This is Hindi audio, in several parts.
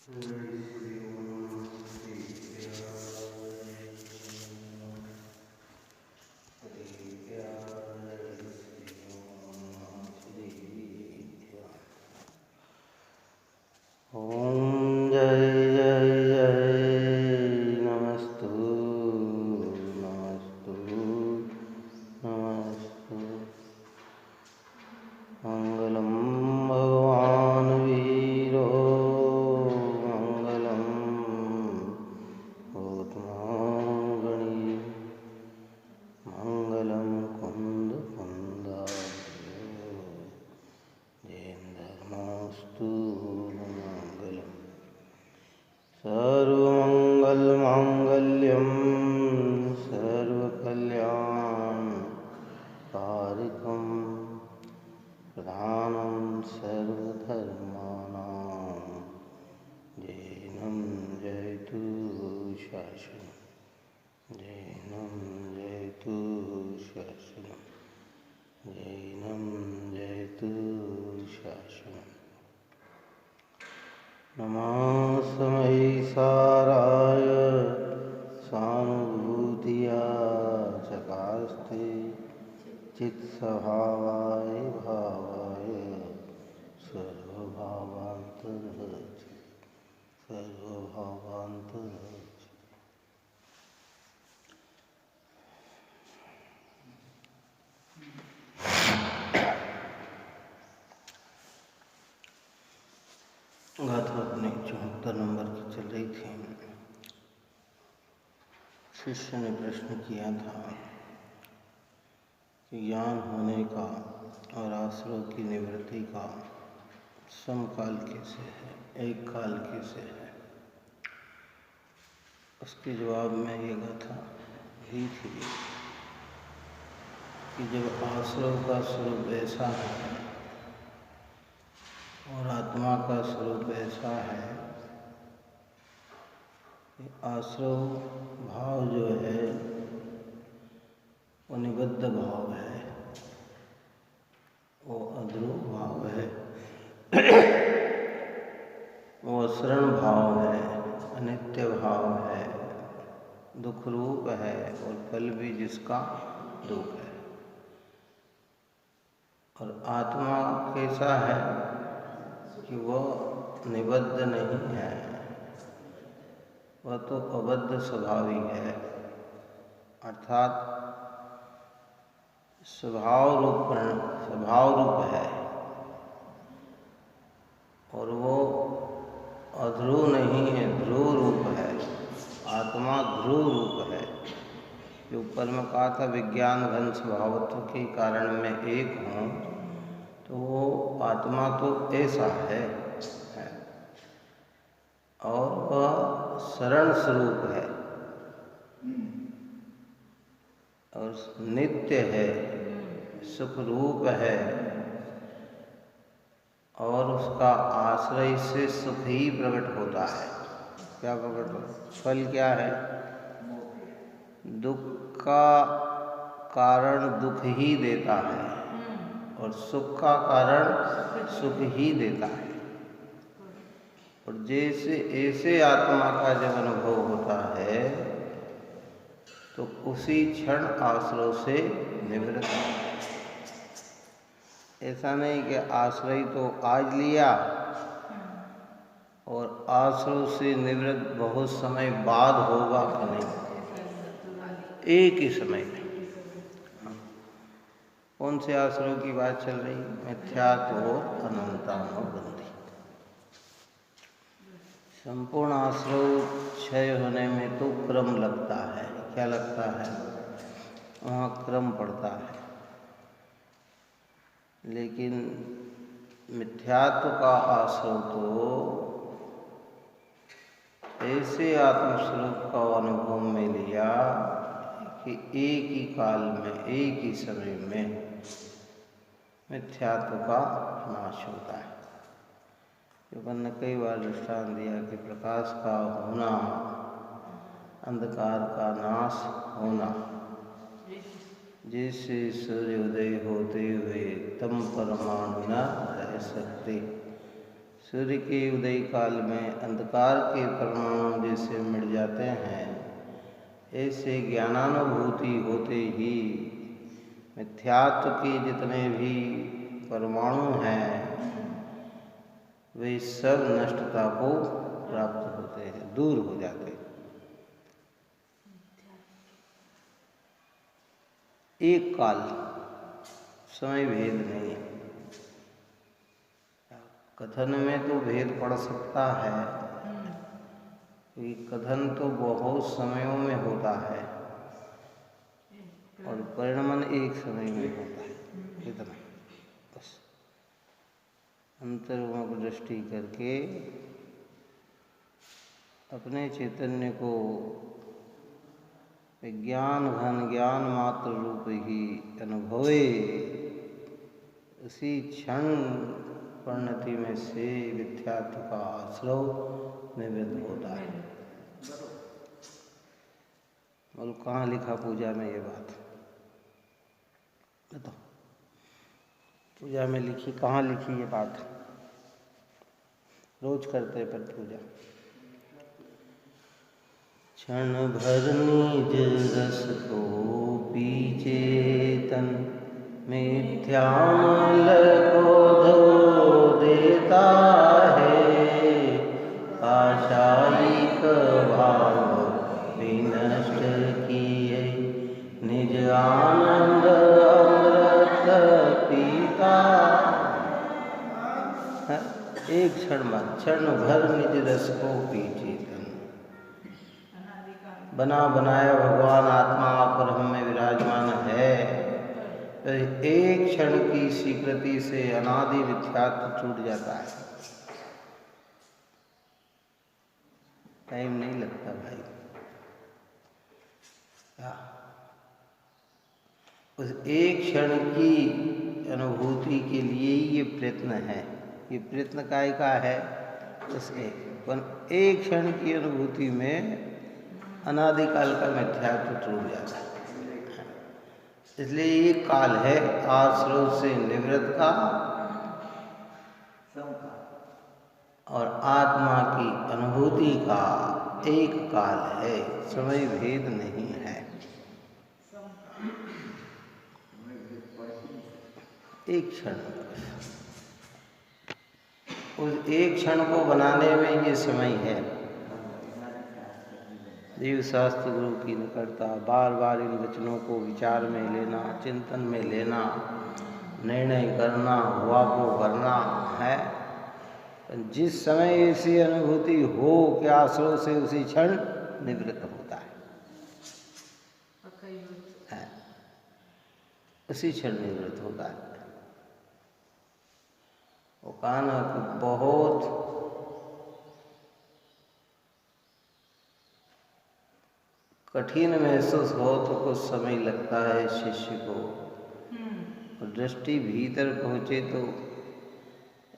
ओम जय जय जय नमस्तु नमस्तु नमस्तु। मंगलम भगवान वीरो मंगलम भूतमगणी मंगलम कुंद कुंदार्यो जयेन्द्रमस्तु मंगलम। सर्वमंगलमांगल्यं सर्वकल्याणकारिकं प्रधानं सर्वधर्माणां जैनं जयतु शासनं जैनं जयतु शासनं जैनं जयतु शासनं। नमस्मै साराय सानुभूतिया चकास्ते चित्स्वभावाय भावाय सर्वभावान्तर्गते सर्वभावान्तर्गते। गाथा अपने 74 नंबर की चल रही थी। शिष्य ने प्रश्न किया था कि ज्ञान होने का और आश्रव की निवृत्ति का समकाल कैसे है, एक काल कैसे है। उसके जवाब में ये गाथा ही थी कि जब आश्रव का स्वरूप ऐसा है और आत्मा का स्वरूप ऐसा है कि आश्रव भाव जो है वो निबद्ध भाव है, वो अध्रुव भाव है, वो असरण भाव है, अनित्य भाव है, दुख रूप है और फल भी जिसका दुख है। और आत्मा कैसा है कि वह निबद्ध नहीं है, वह तो अबद्ध स्वभावी है, अर्थात स्वभाव रूप है और वो अध्रुव नहीं है, ध्रुव रूप है। आत्मा ध्रुव रूप है। जो ऊपर में कहा था विज्ञान घन स्वभावत्व के कारण में एक हूँ, तो वो आत्मा तो ऐसा है और वह शरण स्वरूप है और नित्य है, सुख रूप है और उसका आश्रय से सुख ही प्रकट होता है। क्या प्रकट होता है? फल क्या है? दुख का कारण दुख ही देता है और सुख का कारण सुख ही देता है। और जैसे ऐसे आत्मा का जब अनुभव होता है तो उसी क्षण आश्रय से निवृत्त। ऐसा नहीं कि आश्रय तो आज लिया और आश्रय से निवृत्त बहुत समय बाद होगा कि नहीं, एक ही समय में। कौन से आश्रय की बात चल रही? मिथ्यात्व और अनंतानुबंधी। संपूर्ण आश्रय क्षय होने में तो क्रम लगता है। क्या लगता है? वहाँ क्रम पड़ता है। लेकिन मिथ्यात्व का आश्रय तो ऐसे आत्मस्वरूप का अनुभव में लिया कि एक ही काल में, एक ही समय में मिथ्यात्व का नाश होता है। अपन ने कई बार दृष्टांत दिया कि प्रकाश का होना, अंधकार का नाश होना। जैसे सूर्योदय होते हुए तम परमाणु न रह सकते, सूर्य के उदय काल में अंधकार के परमाणु जैसे मिट जाते हैं, ऐसे ज्ञानानुभूति होते ही मिथ्यात्व के जितने भी परमाणु हैं वे सब नष्टता को प्राप्त होते हैं, दूर हो जाते हैं। एक काल, समय भेद नहीं है। कथन में तो भेद पड़ सकता है, क्योंकि कथन तो बहुत समयों में होता है और परिणमन एक समय में होता है। इतना बस अंतर्मुख दृष्टि करके अपने चैतन्य को विज्ञान घन ज्ञान मात्र रूप ही अनुभवे, उसी क्षण परिणति में से मिथ्यात्व का आश्रव निवृत्त होता है। बोलो कहाँ लिखा पूजा में ये बात बताओ? पूजा में लिखी, कहाँ लिखी ये बात? रोज करते पर पूजा। क्षण भर निज रस को पीछे तन, मिथ्यामल को धो देता है, आशायिक भाव विनष्ट किए, निज आनंद अमृत पीता। एक क्षण मत, क्षण भर निज रस को पीछे तन। बना बनाया भगवान आत्मा पर हम में विराजमान है, तो एक क्षण की स्वीकृति से अनादि मिथ्यात्व छूट जाता है। टाइम नहीं लगता भाई। उस एक क्षण की अनुभूति के लिए ये प्रयत्न है। ये प्रयत्न काय का है? उस एक क्षण की अनुभूति में अनादिकाल का मिथ्यात्व छूट जाता है। इसलिए ये काल है आश्रव से निवृत्त का और आत्मा की अनुभूति का एक काल है, समय भेद नहीं है। एक क्षण, उस एक क्षण को बनाने में ये समय है। जीव शास्त्र गुरु की निकटता, बार बार इन वचनों को विचार में लेना, चिंतन में लेना, निर्णय करना, हुआ को करना है। जिस समय ऐसी अनुभूति हो कि आश्रव से उसी क्षण निवृत्त होता है, उसी क्षण निवृत्त होता है। वो कहना कि बहुत कठिन महसूस हो तो कुछ समय लगता है शिष्य को, और दृष्टि भीतर पहुँचे तो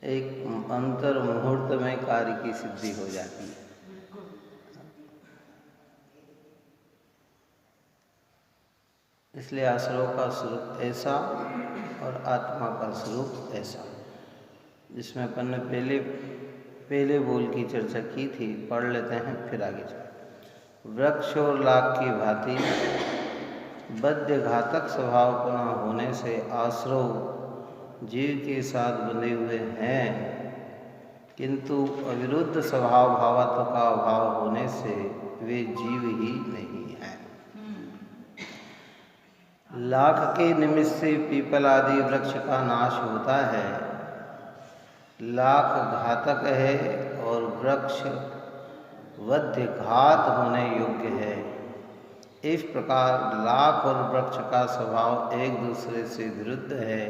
एक अंतर मुहूर्त में कार्य की सिद्धि हो जाती है। इसलिए आश्रव का स्वरूप ऐसा और आत्मा का स्वरूप ऐसा, जिसमें अपन ने पहले बोल की चर्चा की थी, पढ़ लेते हैं फिर आगे चलते। वृक्ष और लाख की भांति बद्ध घातक स्वभाव पुनः होने से आश्रव जीव के साथ बंधे हुए हैं, किंतु अविरुद्ध स्वभाव भावत्व का अभाव होने से वे जीव ही नहीं हैं। लाख के निमित्त से पीपल आदि वृक्ष का नाश होता है। लाख घातक है और वृक्ष वध्य घात होने योग्य है। इस प्रकार लाख और वृक्ष का स्वभाव एक दूसरे से विरुद्ध है,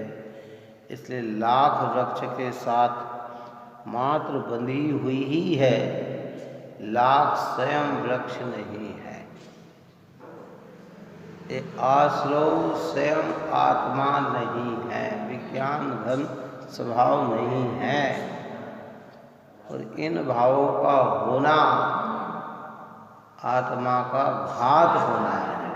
इसलिए लाख वृक्ष के साथ मात्र बंधी हुई ही है, लाख स्वयं वृक्ष नहीं है। ये आश्रव स्वयं आत्मा नहीं है, विज्ञान घन स्वभाव नहीं है, और इन भावों का होना आत्मा का घात होना है।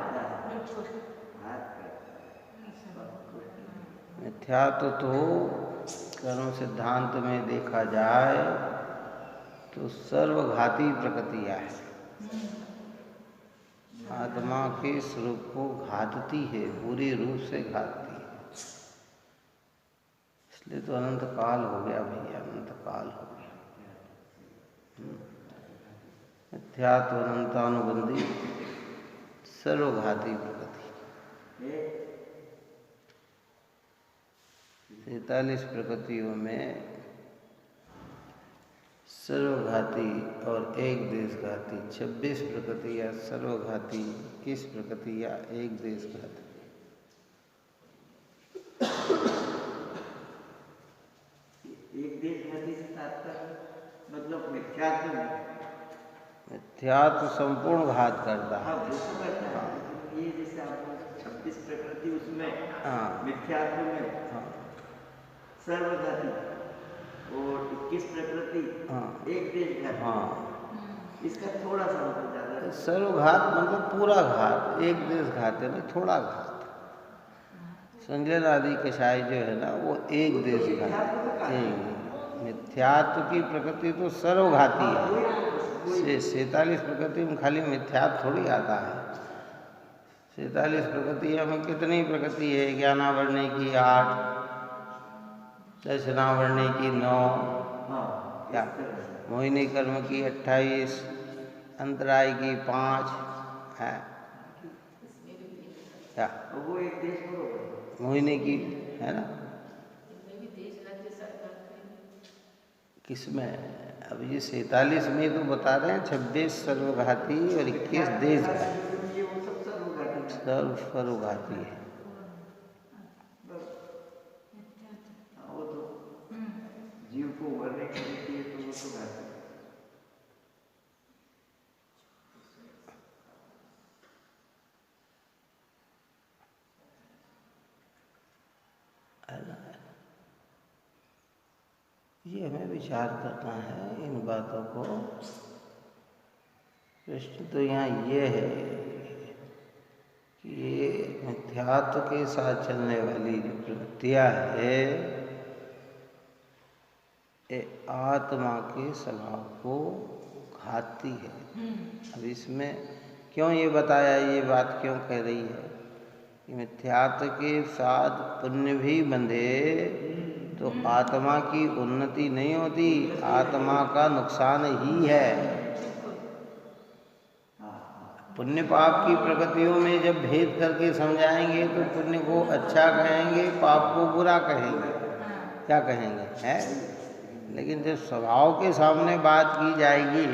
मिथ्यात्व तो कर्म सिद्धांत में देखा जाए तो सर्वघाती प्रकृतियाँ है। आत्मा के स्वरूप को घातती है, पूरी रूप से घातती है। इसलिए तो अनंत काल हो गया भैया, अनंत काल हो गया। मिथ्यात्व अनंतानुबंधी सर्वघाती प्रकृति। 43 प्रकृतियों में सर्वघाती और एक देशघाती 26 प्रकृतियाँ सर्वघाती, 21 प्रकृतियाँ एक देशघाती। एक देशघाती से तात्पर्य मतलब मिथ्यात्व। मिथ्यात्व संपूर्ण घात करता है। ये जैसे आप 26 प्रकृति उसमें हाँ, मिथ्यात्व में हाँ, सर्वघाती और 21 प्रकृति हाँ, एक देशघाती। हाँ। इसका थोड़ा सा मतलब ज्यादा। सर्वघात मतलब पूरा घात, एक देश घात है ना, थोड़ा घात। संजय आदि कषाय जो है ना वो एक देश घात है। मिथ्यात्व की प्रकृति तो सर्वघाती है। 47 प्रकृति में खाली मिथ्यात्व थोड़ी आता है। 47 प्रकृतियों में कितनी प्रकृति है? ज्ञानावरणी की 8, दर्शनावरणी की 9, क्या मोहिनी कर्म की 28, अंतराय की 5 है क्या? वो एक देश मोहिनी की है ना, किसमें? अब ये 47 में तो बता रहे हैं 26 सर्वघाती और 21 देशघाती। सर्वघाती है। वो तो जीव को उभरने के लिए तो वो तो घाती ये हमें विचार करना है इन बातों को। प्रश्न तो यहाँ ये है कि ये मिथ्यात्व के साथ चलने वाली जो प्रवृत्तियाँ है ये आत्मा के स्वभाव को घातती है। अब इसमें क्यों ये बताया, ये बात क्यों कह रही है कि मिथ्यात्व के साथ पुण्य भी बंधे तो आत्मा की उन्नति नहीं होती, आत्मा का नुकसान ही है। पुण्य पाप की प्रकृतियों में जब भेद करके समझाएंगे तो पुण्य को अच्छा कहेंगे, पाप को बुरा कहेंगे, क्या कहेंगे है। लेकिन जब स्वभाव के सामने बात की जाएगी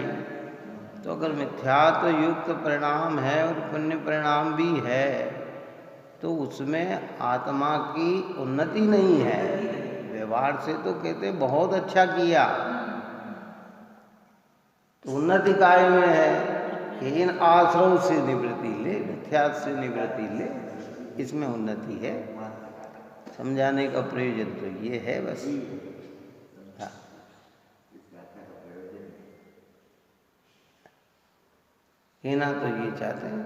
तो अगर मिथ्यात्व युक्त परिणाम है और पुण्य परिणाम भी है तो उसमें आत्मा की उन्नति नहीं है। व्यवहार से तो कहते बहुत अच्छा किया, तो उन्नति काय में है कि इन आश्रम से निवृत्ति ले, मिथ्यात्व से निवृत्ति ले, इसमें उन्नति है। समझाने का प्रयोजन तो ये है बस। हाँ, कहना तो ये चाहते हैं।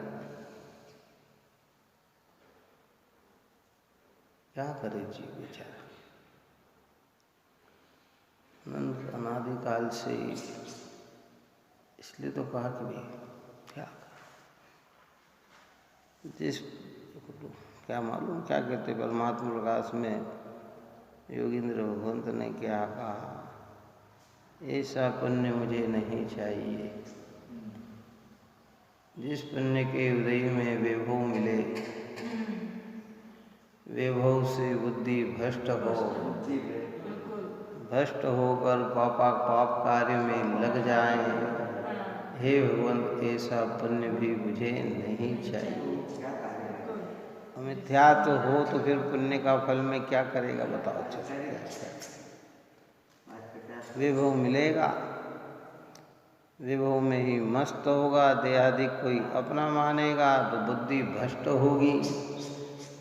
क्या करे जीव बेचारा, अनादिकाल से, इसलिए तो कहा कि भाई क्या जिस क्या मालूम क्या कहते परमात्मा प्रकाश में योगींद्र भगवंत ने क्या कहा, ऐसा पुण्य मुझे नहीं चाहिए जिस पुण्य के उदय में वैभव मिले, वैभव से बुद्धि भ्रष्ट हो, भ्रष्ट होकर पाप कार्य में लग जाए। हे भगवंत ऐसा पुण्य भी मुझे नहीं चाहिए। मिथ्यात्व हो तो फिर पुण्य का फल में क्या करेगा बताओ। विभव मिलेगा, विभव में ही मस्त होगा, देहादिक कोई अपना मानेगा तो बुद्धि भ्रष्ट होगी।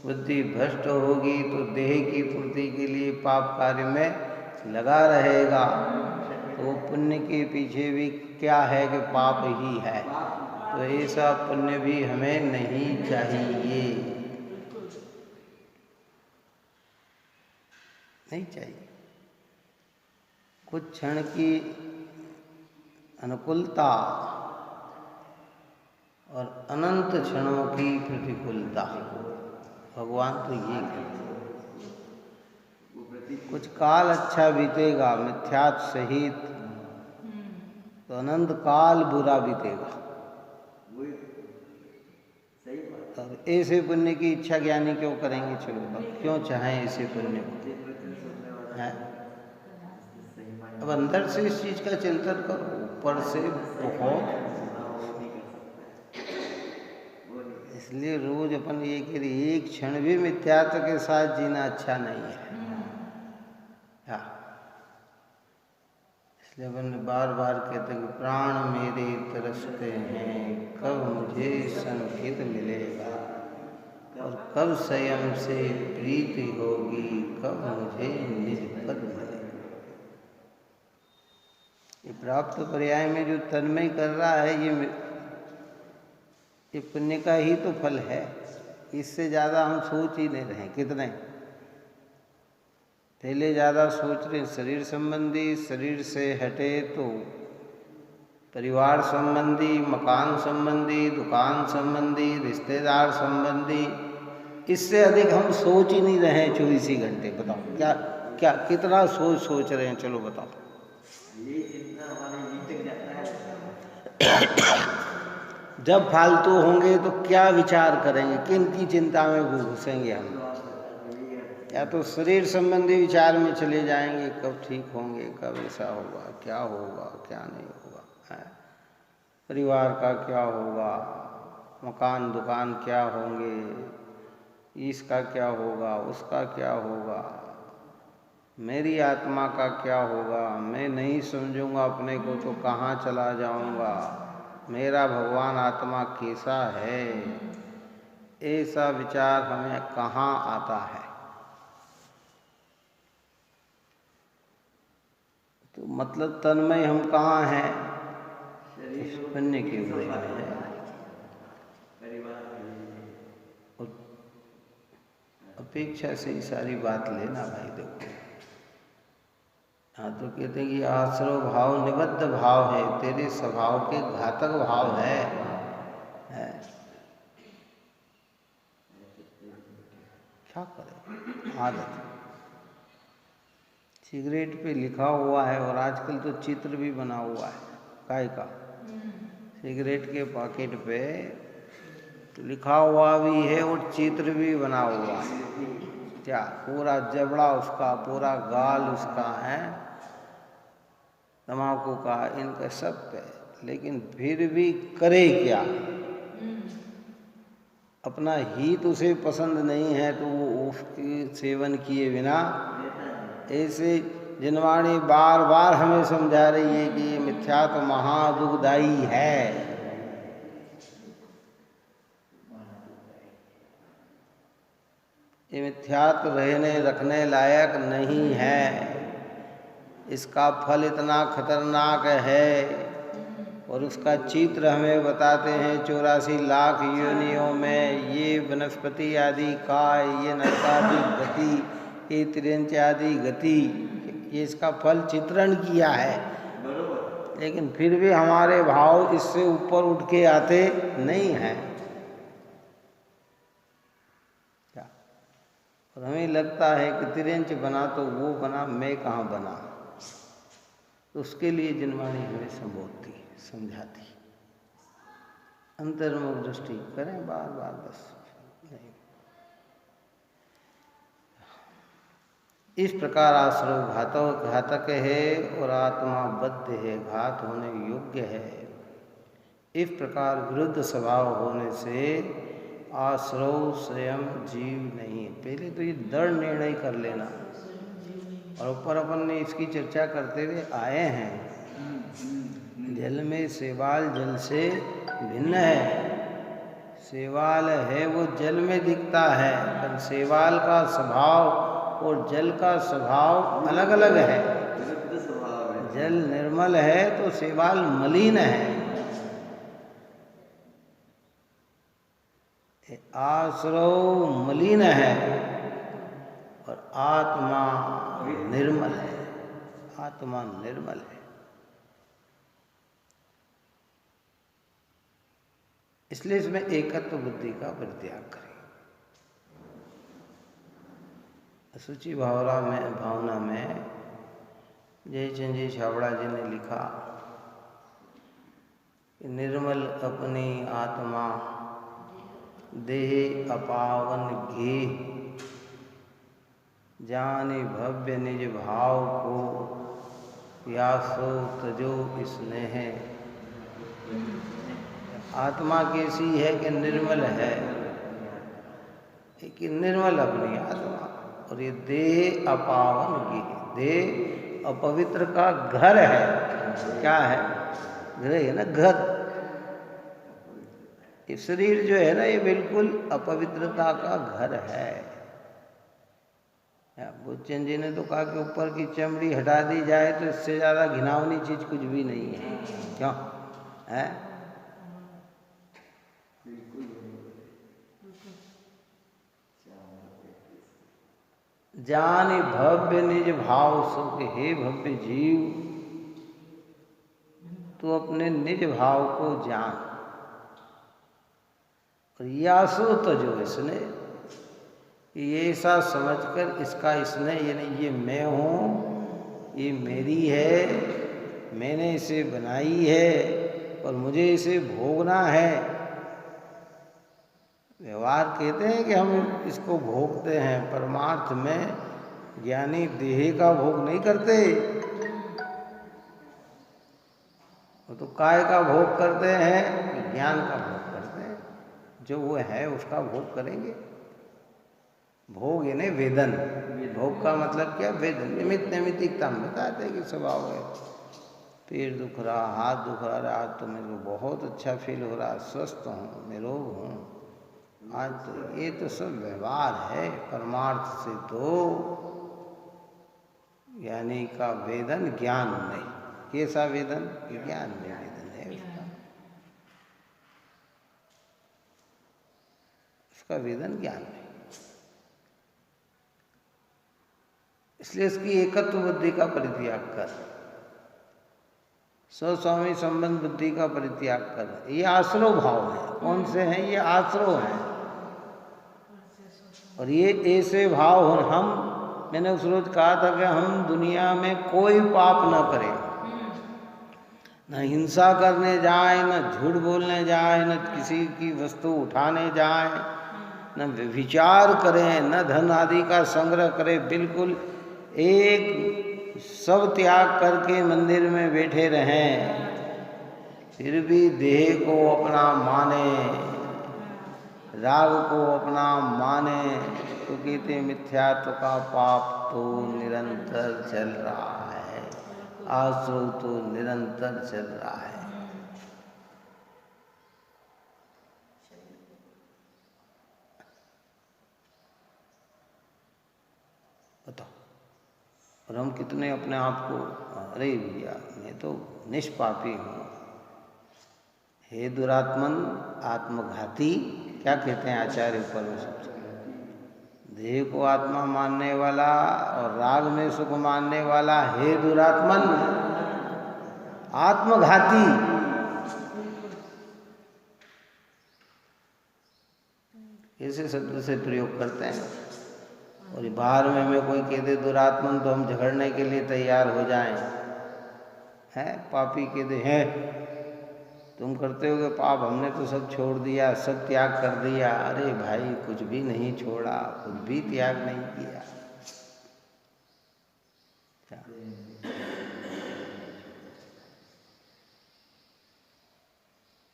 बुद्धि भ्रष्ट होगी तो देह की पूर्ति के लिए पाप कार्य में लगा रहेगा। तो पुण्य के पीछे भी क्या है कि पाप ही है। तो ऐसा पुण्य भी हमें नहीं चाहिए, नहीं चाहिए। कुछ क्षण की अनुकूलता और अनंत क्षणों की प्रतिकूलता, भगवान तो ये कहते हैं। कुछ काल अच्छा बीतेगा मिथ्यात्व सहित, तो अनंत काल बुरा बीतेगा। और ऐसे पुण्य की इच्छा ज्ञानी क्यों करेंगे? चलो बताओ, क्यों चाहें ऐसे पुण्य को? है? अब अंदर से इस चीज का चिंतन करो, ऊपर से बहुत। इसलिए रोज अपन ये कह रहे, एक क्षण भी मिथ्यात्व के साथ जीना अच्छा नहीं है। हाँ, इसलिए अपन बार बार कहते हैं कि प्राण मेरे तरसते हैं, कब मुझे संकेत मिलेगा, और कब स्वयं से प्रीति होगी, कब मुझे निज पद मिलेगा। ये प्राप्त पर्याय में जो तन्मय कर रहा है, ये पुण्य का ही तो फल है। इससे ज़्यादा हम सोच ही नहीं रहे। कितने पहले ज़्यादा सोच रहे शरीर संबंधी, शरीर से हटे तो परिवार संबंधी, मकान संबंधी, दुकान संबंधी, रिश्तेदार संबंधी। इससे अधिक हम सोच ही नहीं रहे 24 ही घंटे। बताओ क्या क्या कितना सोच रहे हैं? चलो बताओ। ये चिंता हमारी जीत जाता है। जब फालतू होंगे तो क्या विचार करेंगे? किन की चिंता में घुसेंगे हम? या तो शरीर संबंधी विचार में चले जाएंगे, कब ठीक होंगे, कब ऐसा होगा, क्या होगा, क्या नहीं होगा, है? परिवार का क्या होगा, मकान दुकान क्या होंगे, इसका क्या होगा, उसका क्या होगा, मेरी आत्मा का क्या होगा, मैं नहीं समझूंगा अपने को तो कहाँ चला जाऊंगा, मेरा भगवान आत्मा कैसा है, ऐसा विचार हमें कहाँ आता है? तो मतलब तन्मय हम कहाँ हैं? पुण्य के उदय में है। अपेक्षा से ही सारी बात लेना भाई। देखो, हाँ तो कहते हैं कि आश्रव भाव निबद्ध भाव है, तेरे स्वभाव के घातक भाव है। क्या करें, आदत। सिगरेट पे लिखा हुआ है, और आजकल तो चित्र भी बना हुआ है। काय का? सिगरेट के पैकेट पे लिखा हुआ भी है और चित्र भी बना हुआ है। क्या? पूरा जबड़ा उसका, पूरा गाल उसका है, तम्बाकू का, इनका सब पे। लेकिन फिर भी करे क्या? अपना हित उसे पसंद नहीं है तो वो उसके सेवन किए बिना। ऐसे जिनवाणी बार बार हमें समझा रही है कि ये मिथ्या तो महादुखदायी है। ये मिथ्यात्व रहने रखने लायक नहीं है। इसका फल इतना खतरनाक है, और उसका चित्र हमें बताते हैं 84 लाख योनियों में ये वनस्पति आदि का, ये नरकादि गति, ये तिरंच आदि गति, ये इसका फल चित्रण किया है। लेकिन फिर भी हमारे भाव इससे ऊपर उठ के आते नहीं हैं। क्या? और हमें लगता है कि तिरंच बना तो वो बना, मैं कहाँ बना। तो उसके लिए जिनवाणी हमें संबोधती, समझाती। अंतर्मुख दृष्टि करें बार बार, बस नहीं। इस प्रकार आश्रव घातक है और आत्मा बद्ध है, घात होने योग्य है। इस प्रकार विरुद्ध स्वभाव होने से आश्रव स्वयं जीव नहीं। पहले तो ये दृढ़ निर्णय कर लेना, और ऊपर अपन ने इसकी चर्चा करते हुए आए हैं। जल में शैवाल जल से भिन्न है। शैवाल है वो जल में दिखता है, पर शैवाल का स्वभाव और जल का स्वभाव अलग अलग है। जल निर्मल है तो शैवाल मलिन है। आश्रव मलिन है और आत्मा निर्मल है। आत्मा निर्मल है। इसलिए इसमें एकत्व बुद्धि का परित्याग करें। सूची भावना में जयचंद जी छाबड़ा जी ने लिखा कि निर्मल अपनी आत्मा देह अपावन घे, जाने भव्य निज भाव को, यासो तजो स्नेह। आत्मा कैसी है कि निर्मल है, कि निर्मल अपनी आत्मा, और ये देह अपावन घे, देह अपवित्र का घर है। क्या है? घर है ना, घर। ये शरीर जो है ना, ये बिल्कुल अपवित्रता का घर है। बुद्धचंद जी ने तो कहा कि ऊपर की चमड़ी हटा दी जाए तो इससे ज्यादा घिनौनी चीज कुछ भी नहीं है। क्यों है? जानि भव्य निज भाव सुख, हे भव्य जीव, तू अपने निज भाव को जान। और यासो तजो इसने, ये ऐसा समझकर इसका इसने, यानी ये मैं हूँ, ये मेरी है, मैंने इसे बनाई है और मुझे इसे भोगना है। व्यवहार कहते हैं कि हम इसको भोगते हैं, परमार्थ में ज्ञानी देह का भोग नहीं करते, वो तो काय का भोग करते हैं, ज्ञान का भोग करते हैं। जो वो है उसका भोग करेंगे। भोग यानी वेदन। भोग का मतलब क्या? वेदन। निमित्त नैमित्तिकता हम बताते हैं कि स्वभाव है, पैर दुख रहा, हाथ दुख रहा, आज तो मेरे को बहुत अच्छा फील हो रहा, स्वस्थ हूँ, निरोग हूँ आज तो, ये तो सब व्यवहार है। परमार्थ से तो यानी का वेदन ज्ञान नहीं। कैसा वेदन? ज्ञान में वेदन है उसका, उसका वेदन ज्ञान में। इसलिए इसकी एकत्व बुद्धि का परित्याग कर, स्वस्वामी संबंध बुद्धि का परित्याग कर। ये आश्रव भाव है। कौन से हैं? ये आश्रव हैं। और ये ऐसे भाव हो, हम, मैंने उस रोज कहा था कि हम दुनिया में कोई पाप न करें, न हिंसा करने जाए, न झूठ बोलने जाए, न किसी की वस्तु उठाने जाए, न विचार करें, न धन आदि का संग्रह करें। बिल्कुल एक सब त्याग करके मंदिर में बैठे रहें, फिर भी देह को अपना माने, राग को अपना माने, तो कहते मिथ्यात्व का पाप तो निरंतर चल रहा है, आश्रव तो निरंतर चल रहा है। बताओ, और हम कितने अपने आप को, अरे भैया मैं तो निष्पापी हूँ, हे दुरात्मन आत्मघाती, क्या कहते हैं आचार्य ऊपर में सबसे, देह को आत्मा मानने वाला और राग में सुख मानने वाला, हे दुरात्मन आत्मघाती। ऐसे शब्द से प्रयोग करते हैं। और बाहर में हमें कोई कह दे दुरात्मन तो हम झगड़ने के लिए तैयार हो जाएं। हैं पापी कह दे, हैं तुम करते होगे पाप, हमने तो सब छोड़ दिया, सब त्याग कर दिया। अरे भाई कुछ भी नहीं छोड़ा, कुछ भी त्याग नहीं किया।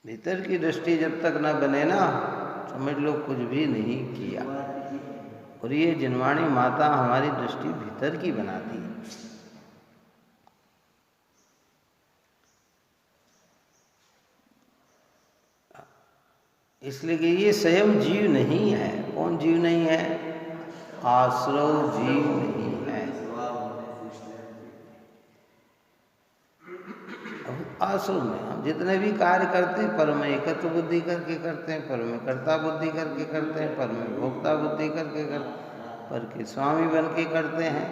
भीतर की दृष्टि जब तक न बने ना, समझ लो कुछ भी नहीं किया। और ये जिनवाणी माता हमारी दृष्टि भीतर की बनाती है। इसलिए कि ये स्वयं जीव नहीं है। कौन जीव नहीं है? आश्रव जीव नहीं है। अब आश्रव में हम जितने भी कार्य करते हैं, पर में एकत्व बुद्धि करके करते हैं, पर में कर्ता बुद्धि करके करते हैं, पर में भोक्ता बुद्धि करके करते हैं, पर के स्वामी बन के करते हैं।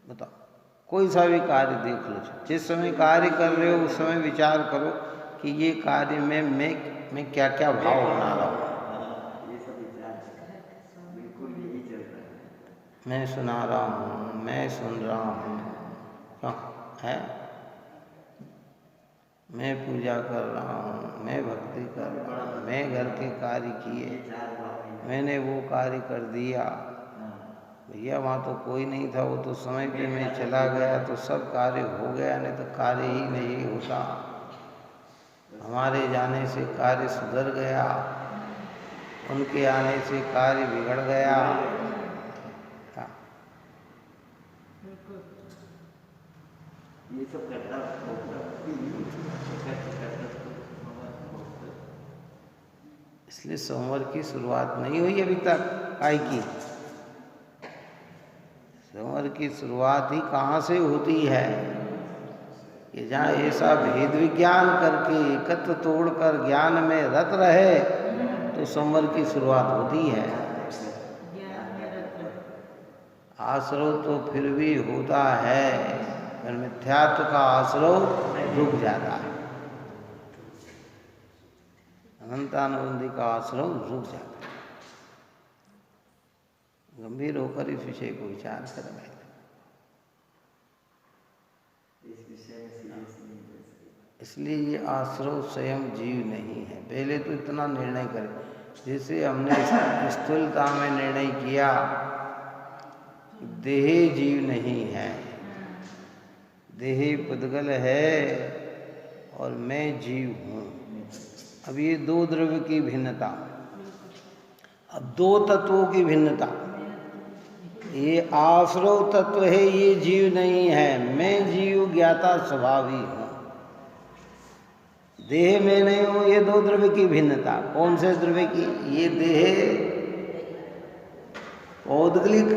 बताओ। कोई सा भी कार्य देख लो, जिस समय कार्य कर रहे हो उस समय विचार करो कि ये कार्य में मैं क्या क्या भाव बना रहा हूँ। ये सब विचार बिल्कुल यही चल रहा है। मैं सुना रहा हूँ, मैं सुन रहा हूँ, क्यों है, मैं पूजा कर रहा हूँ, मैं भक्ति कर रहा हूँ, मैं घर के कार्य किए, मैंने वो कार्य कर दिया। भैया वहाँ तो कोई नहीं था, वो तो समय पे मैं चला गया तो सब कार्य हो गया, नहीं तो कार्य ही नहीं होता। हमारे जाने से कार्य सुधर गया, उनके आने से कार्य बिगड़ गया। ये सब करता इसलिए सोमवार की शुरुआत नहीं हुई अभी तक काय की। सोमवार की शुरुआत ही कहाँ से होती है कि जहाँ ऐसा भेद विज्ञान करके एकत्र तोड़कर ज्ञान में रत रहे तो सोमवार की शुरुआत होती है। आश्रव तो फिर भी होता है, पर मिथ्यात्व का आश्रव रुक जाता है, अनंतानुबंधी का आश्रव रुक जाता है। गंभीर होकर इस विषय को विचार कर रहे। इसलिए ये आश्रव स्वयं जीव नहीं है। पहले तो इतना निर्णय करें, जैसे हमने स्थूलता में निर्णय किया देह जीव नहीं है, देह पुद्गल है और मैं जीव हूँ। अब ये दो द्रव्य की भिन्नता, अब दो तत्वों की भिन्नता। ये आश्रव तत्व है, ये जीव नहीं है, मैं जीव ज्ञाता स्वभावी हूँ, देह में नहीं हूँ। ये दो द्रव्य की भिन्नता। कौन से द्रव्य की? ये देह पौद्गलिक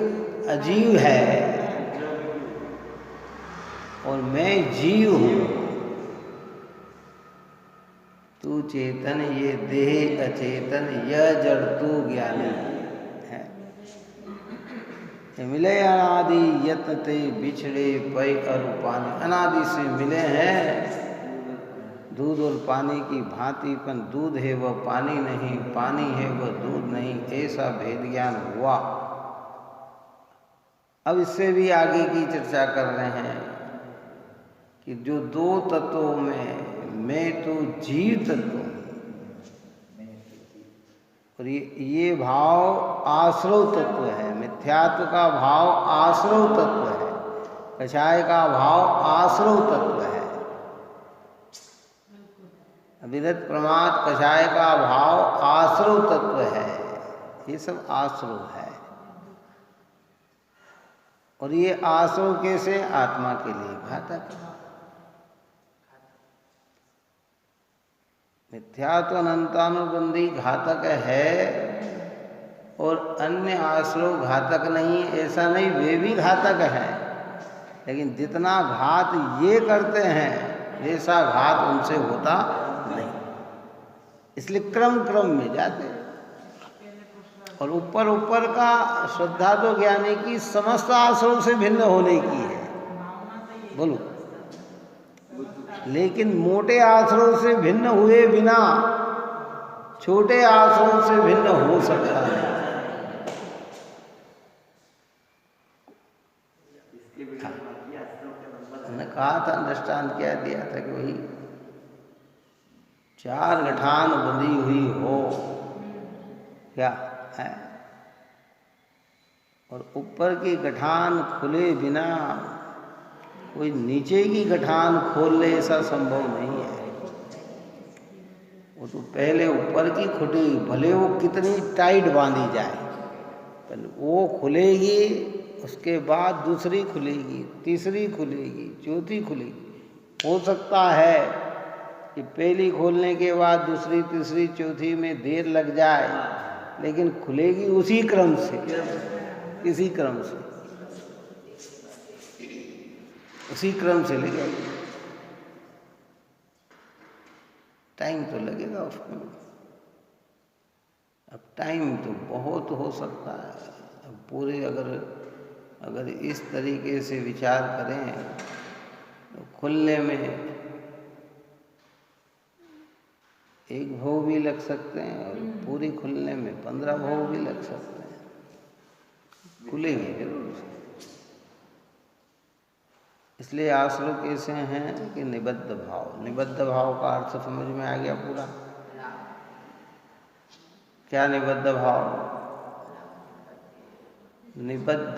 अजीव है और मैं जीव हूँ। तू चेतन ये देह अचेतन, यह जड़ तू ज्ञानी है। मिले अनादि यत्न ते बिछड़े पै और पानी। अनादि से मिले हैं दूध और पानी की भांति, पर दूध है वह पानी नहीं, पानी है वह दूध नहीं, ऐसा भेद ज्ञान हुआ। अब इससे भी आगे की चर्चा कर रहे हैं कि जो दो तत्वों में मैं तो जीव तत्व हूँ और ये भाव आश्रव तत्व है। मिथ्यात्व का भाव आश्रव तत्व है, कषाय का भाव आश्रव तत्व है। विदत प्रमाद कषाय का भाव आश्रव तत्व है। ये सब आश्रव है और ये आश्रव कैसे? आत्मा के लिए घातक है। मिथ्यात्व अनंतानुबंधी घातक है और अन्य आश्रव घातक नहीं, ऐसा नहीं, वे भी घातक हैं, लेकिन जितना घात ये करते हैं वैसा घात उनसे होता नहीं। इसलिए क्रम क्रम में जाते हैं। और ऊपर ऊपर का श्रद्धा तो ज्ञानी की समस्त आश्रव से भिन्न होने की है, बोलो, लेकिन मोटे आश्रव से भिन्न हुए बिना छोटे आश्रव से भिन्न हो सकता है। हमने कहा था, दृष्टांत क्या दिया था कि वही 4 गठान बंधी हुई हो, क्या है, और ऊपर की गठान खुले बिना कोई नीचे की गठान खोल ले, ऐसा संभव नहीं है। वो तो पहले ऊपर की खुलेगी, भले वो कितनी टाइट बांधी जाए, पहले वो खुलेगी, उसके बाद दूसरी खुलेगी, तीसरी खुलेगी, चौथी खुलेगी। हो सकता है कि पहली खोलने के बाद दूसरी, तीसरी, चौथी में देर लग जाए, लेकिन खुलेगी उसी क्रम से, इसी क्रम से, उसी क्रम से लगेगी। टाइम तो लगेगा उसमें। अब टाइम तो बहुत हो सकता है। अब पूरे अगर अगर इस तरीके से विचार करें तो खुलने में एक भव भी लग सकते हैं और पूरी खुलने में 15 भव भी लग सकते हैं, खुलेगी जरूर। इसलिए आश्रव कैसे हैं कि निबद्ध भाव। निबद्ध भाव का अर्थ समझ में आ गया पूरा? क्या निबद्ध भाव? निबद्ध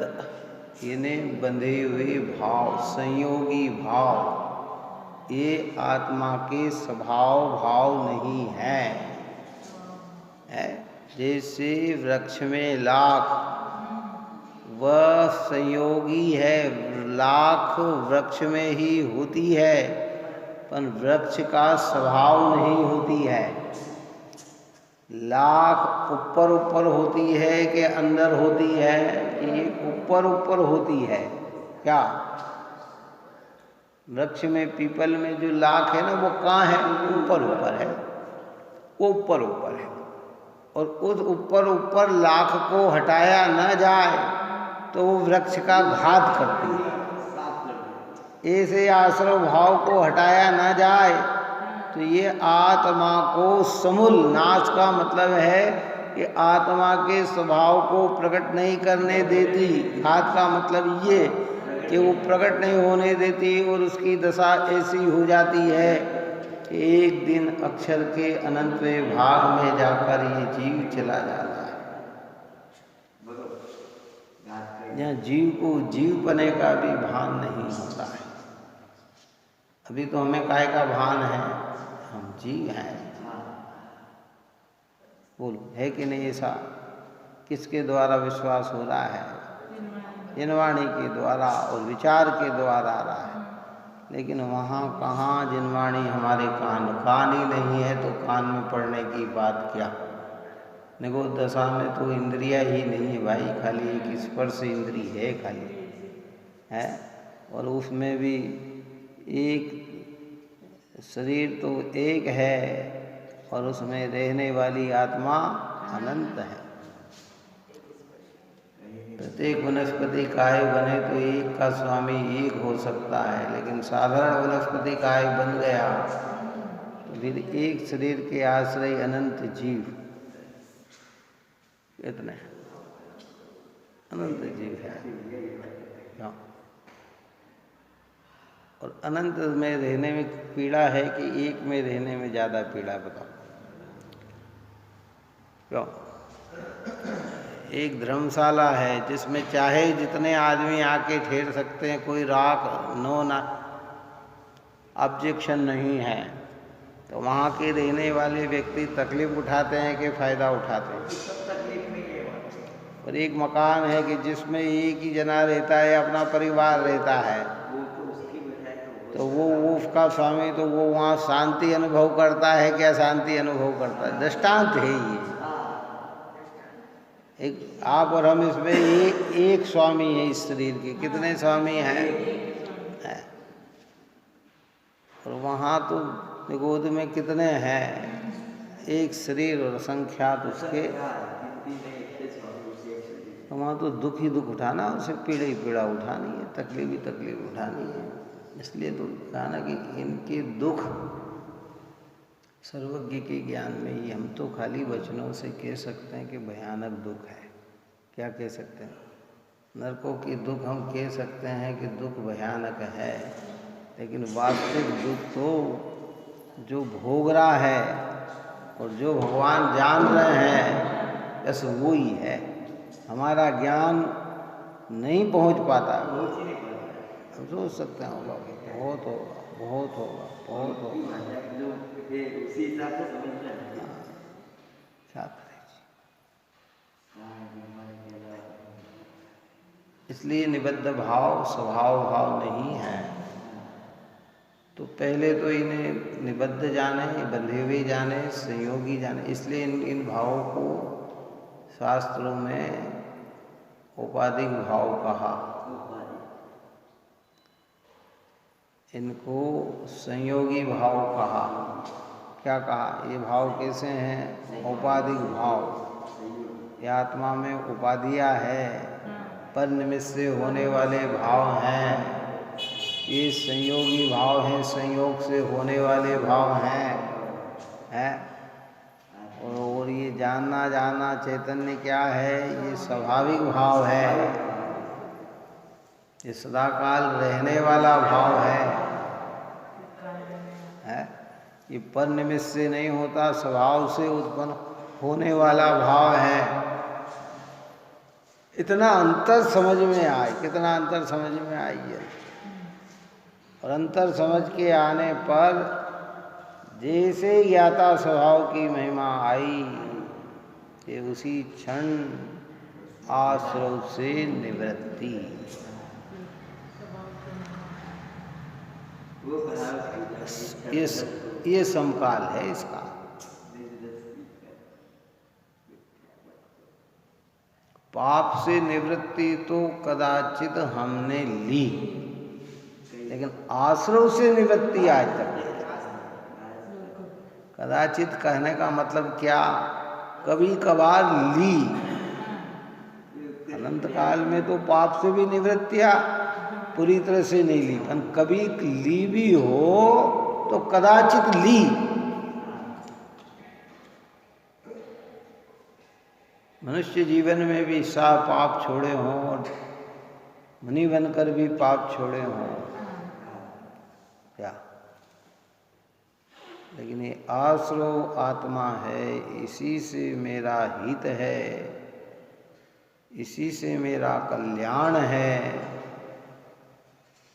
यानी बंधे हुए भाव, संयोगी भाव। ये आत्मा के स्वभाव भाव नहीं है। जैसे वृक्ष में लाख, वह संयोगी है, लाख वृक्ष में ही होती है, पर वृक्ष का स्वभाव नहीं होती है। लाख ऊपर ऊपर होती है कि अंदर होती है? कि ऊपर ऊपर होती है। क्या वृक्ष में, पीपल में जो लाख है ना, वो कहाँ है? ऊपर ऊपर है, वो ऊपर ऊपर है। और उस ऊपर ऊपर लाख को हटाया न जाए तो वो वृक्ष का घात करती है। ऐसे आश्रव भाव को हटाया न जाए तो ये आत्मा को समूल नाश का मतलब है कि आत्मा के स्वभाव को प्रकट नहीं करने देती। घात का मतलब ये कि वो प्रकट नहीं होने देती और उसकी दशा ऐसी हो जाती है कि एक दिन अक्षर के अनंतवें भाग में जाकर ये जीव चला जाता है, जहाँ जीव को जीवपने का भी भान नहीं होता है। अभी तो हमें काय का भान है? हम जीव हैं। बोलो, है कि नहीं? ऐसा किसके द्वारा विश्वास हो रहा है? जिनवाणी के द्वारा और विचार के द्वारा आ रहा है। लेकिन वहाँ कहाँ जिनवाणी हमारे कान ही नहीं है, तो कान में पड़ने की बात क्या? निगोद दशा में तो इंद्रिया ही नहीं है भाई, खाली एक स्पर्श इंद्री है खाली है। और उसमें भी एक शरीर तो एक है और उसमें रहने वाली आत्मा अनंत है। प्रत्येक वनस्पति काय बने तो एक का स्वामी एक हो सकता है, लेकिन साधारण वनस्पति काय बन गया तो फिर एक शरीर के आश्रय अनंत जीव, कितने अनंत जीव है। क्यों? और अनंत में रहने में पीड़ा है कि एक में रहने में ज़्यादा पीड़ा? बताओ क्यों? एक धर्मशाला है जिसमें चाहे जितने आदमी आके ठहर सकते हैं, कोई राख नो ना ऑब्जेक्शन नहीं है, तो वहाँ के रहने वाले व्यक्ति तकलीफ उठाते हैं कि फ़ायदा उठाते हैं? और एक मकान है कि जिसमें एक ही जना रहता है, अपना परिवार रहता है, तो वो उसका स्वामी, तो वो वहाँ शांति अनुभव करता है क्या शांति अनुभव करता है? दृष्टांत है ये। एक आप और हम, इसमें एक स्वामी है इस शरीर के। कितने स्वामी हैं? है। और वहाँ तो निगोद में कितने हैं? एक शरीर और संख्यात उसके। तो वहाँ तो दुख ही दुख उठाना, उसे पीड़ा ही पीड़ा उठानी है, तकलीफ ही तकलीफ उठानी है। इसलिए तो कहा ना कि इनके दुख सर्वज्ञ के ज्ञान में ही, हम तो खाली वचनों से कह सकते हैं कि भयानक दुख है। क्या कह सकते हैं? नरकों की दुख हम कह सकते हैं कि दुख भयानक है, लेकिन वास्तविक दुख तो जो भोग रहा है और जो भगवान जान रहे हैं, बस वो ही है। हमारा ज्ञान नहीं पहुंच पाता। हम सोच सकते हैं होगा, बहुत होगा, बहुत होगा, बहुत होगा। क्या करें? इसलिए निबद्ध भाव स्वभाव भाव नहीं है। तो पहले तो इन्हें निबद्ध जाने, बंधे हुए जाने, संयोगी जाने। इसलिए इन भावों को शास्त्रों में उपाधिक भाव कहा। इनको संयोगी भाव कहा। क्या कहा? ये भाव कैसे हैं? औपाधिक भाव। ये आत्मा में उपाधियाँ है, पर निमित्त से होने वाले भाव हैं, ये संयोगी भाव हैं, संयोग से होने वाले भाव हैं। और ये जानना चैतन्य क्या है? ये स्वाभाविक भाव है, ये सदाकाल रहने वाला भाव है। ये पर निमित्त से नहीं होता, स्वभाव से उत्पन्न होने वाला भाव है। इतना अंतर समझ में आए, कितना अंतर समझ में आई है। और अंतर समझ के आने पर जैसे ज्ञाता स्वभाव की महिमा आई कि उसी क्षण आश्रव से निवृत्ति। ये समकाल है इसका। पाप से निवृत्ति तो कदाचित हमने ली, लेकिन आश्रव से निवृत्ति आज तक नहीं। कदाचित कहने का मतलब क्या? कभी कभार ली। अनंत काल में तो पाप से भी निवृत्तियां पूरी तरह से नहीं ली, पर कभी ली भी हो तो कदाचित ली। मनुष्य जीवन में भी सा पाप छोड़े हों और मुनि बनकर भी पाप छोड़े हों क्या? लेकिन ये आश्रव आत्मा है, इसी से मेरा हित है, इसी से मेरा कल्याण है,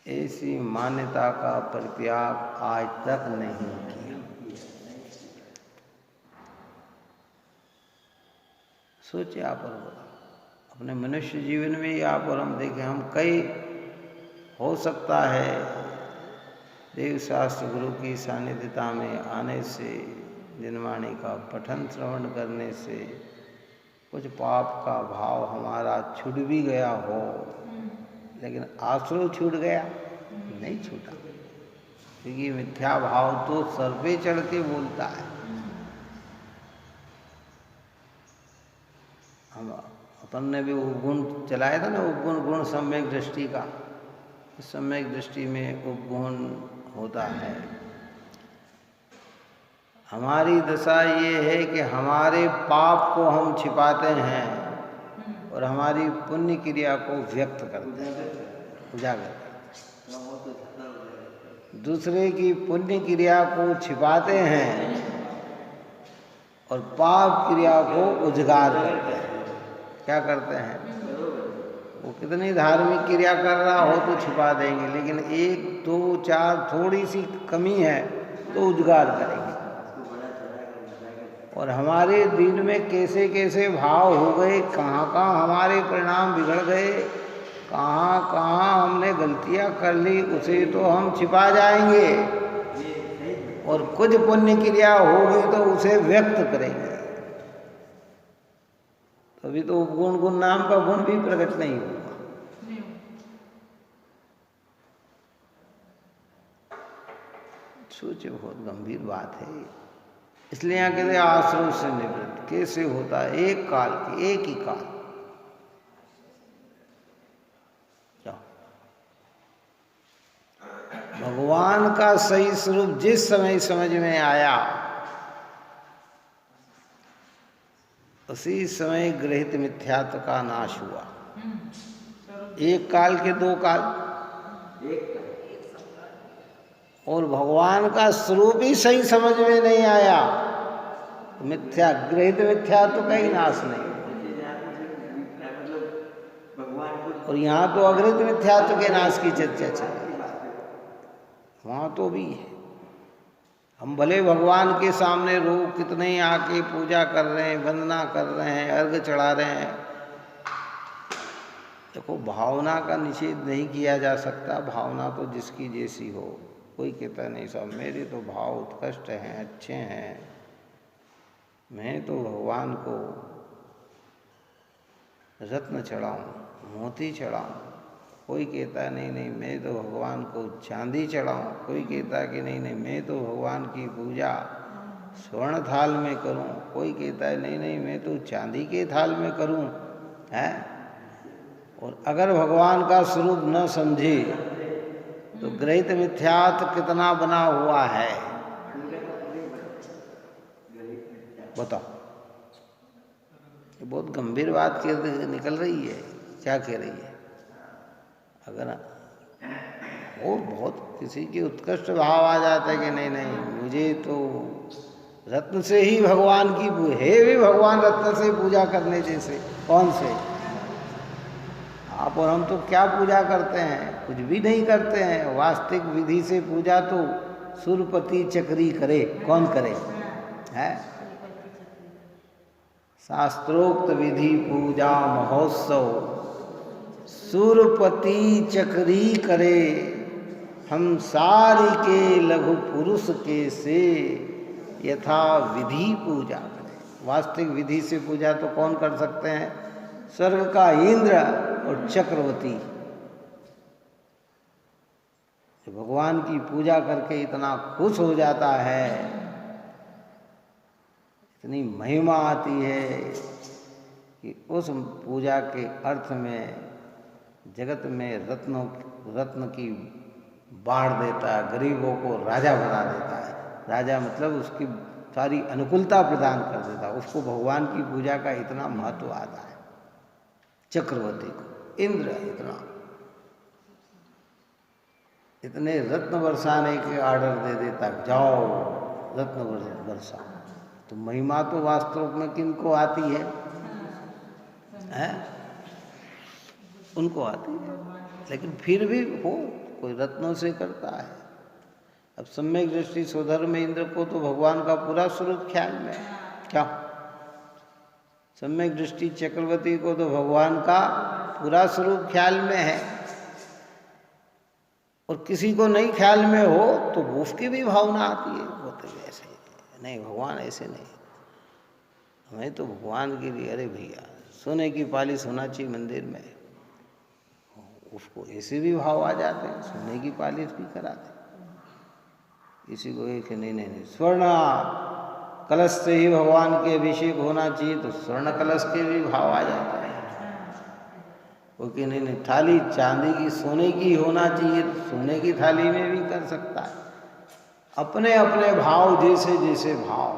ऐसी मान्यता का परित्याग आज तक नहीं किया। सोचिए आप और अपने मनुष्य जीवन में ही आप और हम देखें, हम कई हो सकता है देव शास्त्र गुरु की सानिध्यता में आने से, जिनवाणी का पठन श्रवण करने से कुछ पाप का भाव हमारा छूट भी गया हो, लेकिन आश्रव छूट गया नहीं छूटा, क्योंकि मिथ्या भाव तो सर पे चढ़ के बोलता है। हम अपन ने भी उपगुण चलाया था ना, उपगुण गुण सम्यक दृष्टि का। सम्यक दृष्टि में उपगुण होता है। हमारी दशा ये है कि हमारे पाप को हम छिपाते हैं और हमारी पुण्य क्रिया को व्यक्त करते हैं, उजागर करते हैं। दूसरे की पुण्य क्रिया को छिपाते हैं और पाप क्रिया को उजागर करते हैं। क्या करते हैं? वो कितनी धार्मिक क्रिया कर रहा हो तो छिपा देंगे, लेकिन 1, 2, 4 थोड़ी सी कमी है तो उजागर करेंगे। और हमारे दिन में कैसे कैसे भाव हो गए, कहाँ कहाँ हमारे परिणाम बिगड़ गए, कहाँ कहाँ हमने गलतियाँ कर ली, उसे तो हम छिपा जाएंगे। और कुछ पुण्य क्रिया होगी तो उसे व्यक्त करेंगे। तभी तो उपगुण गुण नाम का गुण भी प्रकट नहीं हुआ। सोचे, बहुत गंभीर बात है। इसलिए यहाँ कहते आश्रव से निवृत्त कैसे होता है? एक काल की, एक ही काल। भगवान का सही स्वरूप जिस समय समझ में आया, उसी समय गृहीत मिथ्यात्व का नाश हुआ। एक काल के 2 काल, और भगवान का स्वरूप ही सही समझ में नहीं आया, मिथ्या गृहीत मिथ्यात्व का ही नाश नहीं। और यहाँ तो अगृहीत मिथ्यात्व के नाश की चर्चा चल रही है, वहाँ तो भी है। हम भले भगवान के सामने रोज कितने आके पूजा कर रहे हैं, वंदना कर रहे हैं, अर्घ चढ़ा रहे हैं। देखो, भावना का निषेध नहीं किया जा सकता, भावना तो जिसकी जैसी हो। कोई कहता नहीं साहब मेरे तो भाव उत्कृष्ट हैं, अच्छे हैं, मैं तो भगवान को रत्न चढ़ाऊँ, मोती चढ़ाऊँ। कोई कहता है नहीं नहीं मैं तो भगवान को चांदी चढ़ाऊँ। कोई कहता है कि नहीं नहीं मैं तो भगवान की पूजा स्वर्ण थाल में करूँ। कोई कहता है नहीं नहीं मैं तो चांदी के थाल में करूँ। है और अगर भगवान का स्वरूप न समझे तो ग्रहित मिथ्यात्व कितना बना हुआ है बताओ। ये बहुत गंभीर बात निकल रही है। क्या कह रही है? अगर वो बहुत किसी के उत्कृष्ट भाव आ जाता है कि नहीं नहीं मुझे तो रत्न से ही भगवान की है भी भगवान रत्न से पूजा करने जैसे कौन से आप और हम तो क्या पूजा करते हैं? कुछ भी नहीं करते हैं। वास्तविक विधि से पूजा तो सुरपति चक्री करे। कौन करे? है शास्त्रोक्त विधि पूजा महोत्सव सुरपति चक्री करे। हम सारी के लघु पुरुष के से यथा विधि पूजा करें। वास्तविक विधि से पूजा तो कौन कर सकते हैं? स्वर्ग का इंद्र और चक्रवर्ती। भगवान की पूजा करके इतना खुश हो जाता है, इतनी महिमा आती है कि उस पूजा के अर्थ में जगत में रत्न की बाढ़ देता है, गरीबों को राजा बना देता है। राजा मतलब उसकी सारी अनुकूलता प्रदान कर देता है। उसको भगवान की पूजा का इतना महत्व आता है। चक्रवर्ती को इंद्र इतने रत्न बरसाने के ऑर्डर दे देता, जाओ रत्न बरसाओ। तो महिमा तो वास्तव में किनको आती है? उनको आती है, लेकिन फिर भी वो कोई रत्नों से करता है। अब सम्यक दृष्टि स्वधर्म इंद्र को तो भगवान का पूरा स्वरूप ख्याल में है। क्या सम्यक दृष्टि चक्रवर्ती को तो भगवान का पूरा स्वरूप ख्याल में है। और किसी को नहीं ख्याल में हो तो उसकी भी भावना आती है, बोलते ऐसे नहीं भगवान ऐसे नहीं, हमें तो भगवान के लिए अरे भैया सोने की पालिश होना चाहिए मंदिर में। उसको ऐसे भी भाव आ जाते हैं, सोने की पालिश भी कराते। इसी को एक नहीं स्वर्ण कलश से ही भगवान के अभिषेक होना चाहिए, तो स्वर्ण कलश के भी भाव आ जाता है। क्योंकि नहीं थाली चांदी की सोने की होना चाहिए, तो सोने की थाली में भी कर सकता है। अपने अपने भाव जैसे जैसे भाव।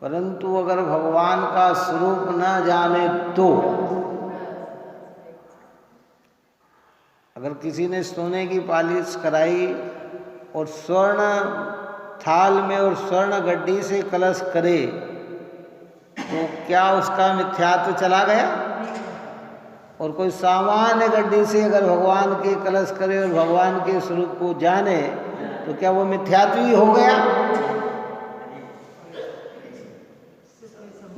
परंतु अगर भगवान का स्वरूप न जाने तो अगर किसी ने सोने की पालिश कराई और स्वर्ण थाल में और स्वर्ण गड्डी से कलश करे तो क्या उसका मिथ्यात्व चला गया? और कोई सामान्य गड्डी से अगर भगवान के कलश करे और भगवान के स्वरूप को जाने तो क्या वो मिथ्यात्व ही हो गया?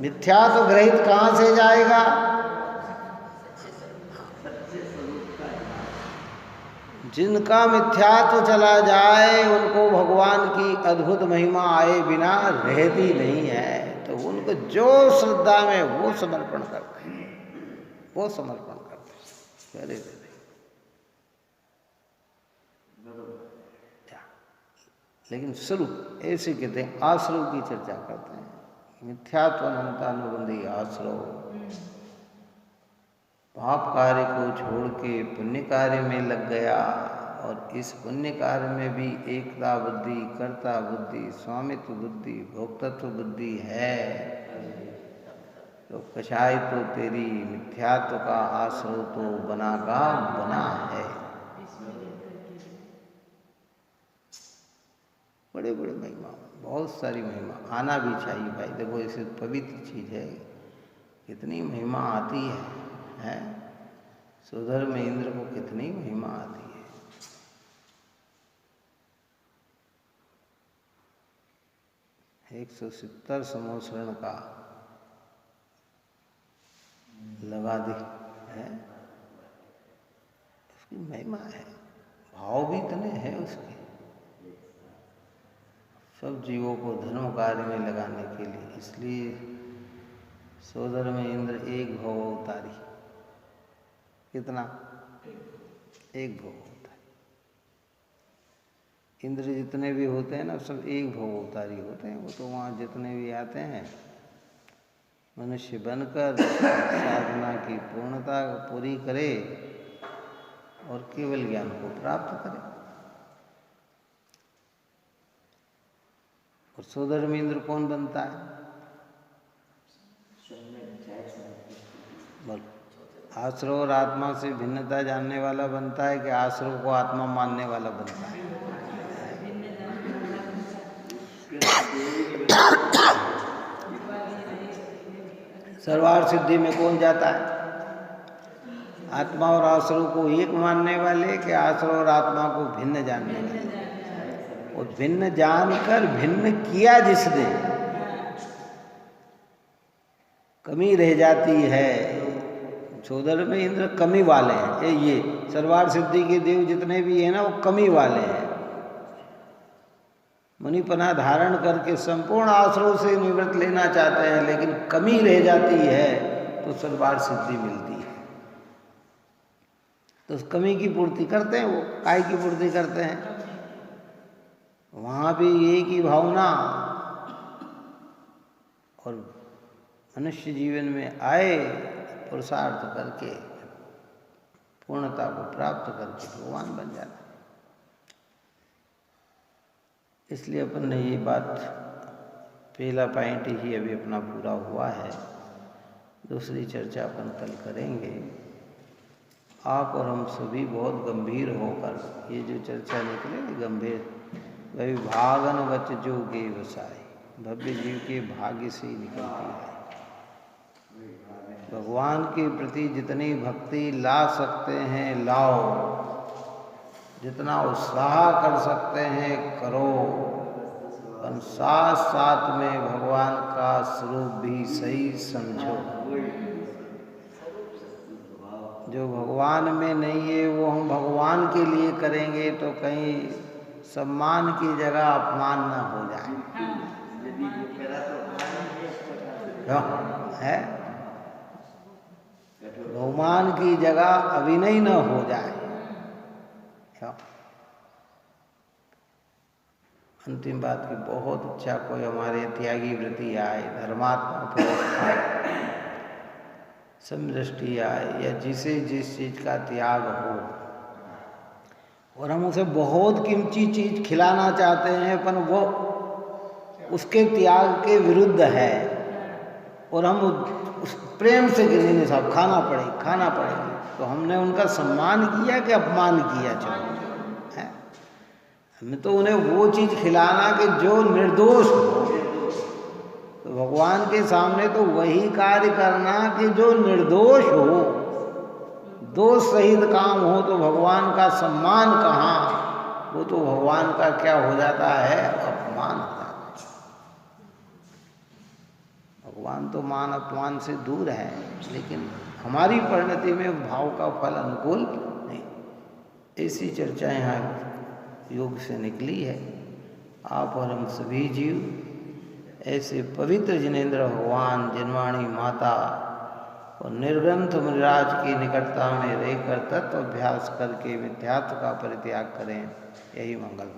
मिथ्यात्व ग्रहित कहाँ से जाएगा? जिनका मिथ्यात्व चला जाए उनको भगवान की अद्भुत महिमा आए बिना रहती नहीं है। तो उनको जो श्रद्धा में वो समर्पण करते हैं, वो समर्पण करते हैं। अरे लेकिन स्वरूप ऐसे कहते हैं, आश्रव की चर्चा करते हैं। मिथ्यात्व अनंतानुबंधी आश्रव, पाप कार्य को छोड़ के पुण्य कार्य में लग गया और इस पुण्य कार्य में भी एकता बुद्धि, कर्ता बुद्धि, स्वामित्व बुद्धि, भोक्तत्व बुद्धि है तो कषाय तो तेरी मिथ्यात्व का आश्रव तो बना का बना है। बड़े बड़े महिमा, बहुत सारी महिमा आना भी चाहिए भाई। देखो इसे पवित्र चीज़ है, कितनी महिमा आती है? सुधर्म में इंद्र को कितनी महिमा आती है। 170 संवत्सरण का लगा दी है, उसकी महिमा है। भाव भी इतने हैं उसके, सब जीवों को धर्म कार्य में लगाने के लिए। इसलिए सोदर में इंद्र एक भव उतारी। कितना? एक भव होता है। इंद्र जितने भी होते हैं ना सब एक भव उतारी होते हैं। वो तो वहाँ जितने भी आते हैं मनुष्य बनकर साधना की पूर्णता पूरी करे और केवल ज्ञान को प्राप्त करे। और सोधर्मेंद्र कौन बनता है? बोलो, आश्रव और आत्मा से भिन्नता जानने वाला बनता है कि आश्रव को आत्मा मानने वाला बनता है? सर्वार्थ सिद्धि में कौन जाता है? आत्मा और आश्रव को एक मानने वाले कि आश्रव और आत्मा को भिन्न जानने वाले? और भिन्न जानकर भिन्न किया जिसने, कमी रह जाती है। सोदर में इंद्र कमी वाले हैं। ये सर्वार्थ सिद्धि के देव जितने भी हैं ना, वो कमी वाले हैं। मुनिपना धारण करके संपूर्ण आश्रव से निवृत्त लेना चाहते हैं, लेकिन कमी रह जाती है तो सर्वार्थ सिद्धि मिलती है। तो उस कमी की पूर्ति करते हैं। वो काय की पूर्ति करते हैं? वहाँ भी एक ही भावना, और मनुष्य जीवन में आए पुरुषार्थ करके पूर्णता को प्राप्त करके भगवान बन जाता है। इसलिए अपन ने ये बात, पहला पॉइंट ही अभी अपना पूरा हुआ है। दूसरी चर्चा अपन कल करेंगे। आप और हम सभी बहुत गंभीर होकर, ये जो चर्चा निकले गंभीर, वही भागन वच जो गे वसाई, भव्य जीव के भाग्य से ही निकलती है। भगवान के प्रति जितनी भक्ति ला सकते हैं लाओ, जितना उत्साह कर सकते हैं करो, और साथ साथ में भगवान का स्वरूप भी सही समझो। जो भगवान में नहीं है वो हम भगवान के लिए करेंगे तो कहीं सम्मान की जगह अपमान न हो जाए। है भगवान की जगह अभिनय न हो जाए। अंतिम बात की बहुत इच्छा कोई हमारे त्यागी वृत्ति आए, धर्मात्मा पुरुष आए, समदृष्टि आए, या जिसे जिस चीज का त्याग हो, और हम उसे बहुत कीमती चीज खिलाना चाहते हैं पर वो उसके त्याग के विरुद्ध है, और हम उस प्रेम से कि नहीं साहब खाना पड़ेगा, तो हमने उनका सम्मान किया कि अपमान किया? चलो है, हमें तो उन्हें वो चीज खिलाना कि जो निर्दोष हो। तो भगवान के सामने तो वही कार्य करना कि जो निर्दोष हो, दोष सहित काम हो, तो भगवान का सम्मान कहाँ, वो तो भगवान का क्या हो जाता है, अपमान हो जाता है। भगवान तो मान अपमान से दूर है, लेकिन हमारी परिणति में भाव का फल अनुकूल नहीं। ऐसी चर्चा यहाँ योग से निकली है। आप और हम सभी जीव ऐसे पवित्र जिनेंद्र भगवान, जिनवाणी माता और निर्ग्रंथ मुनिराज की निकटता में रहकर तत्व अभ्यास करके विद्यार्थ का परित्याग करें। यही मंगल।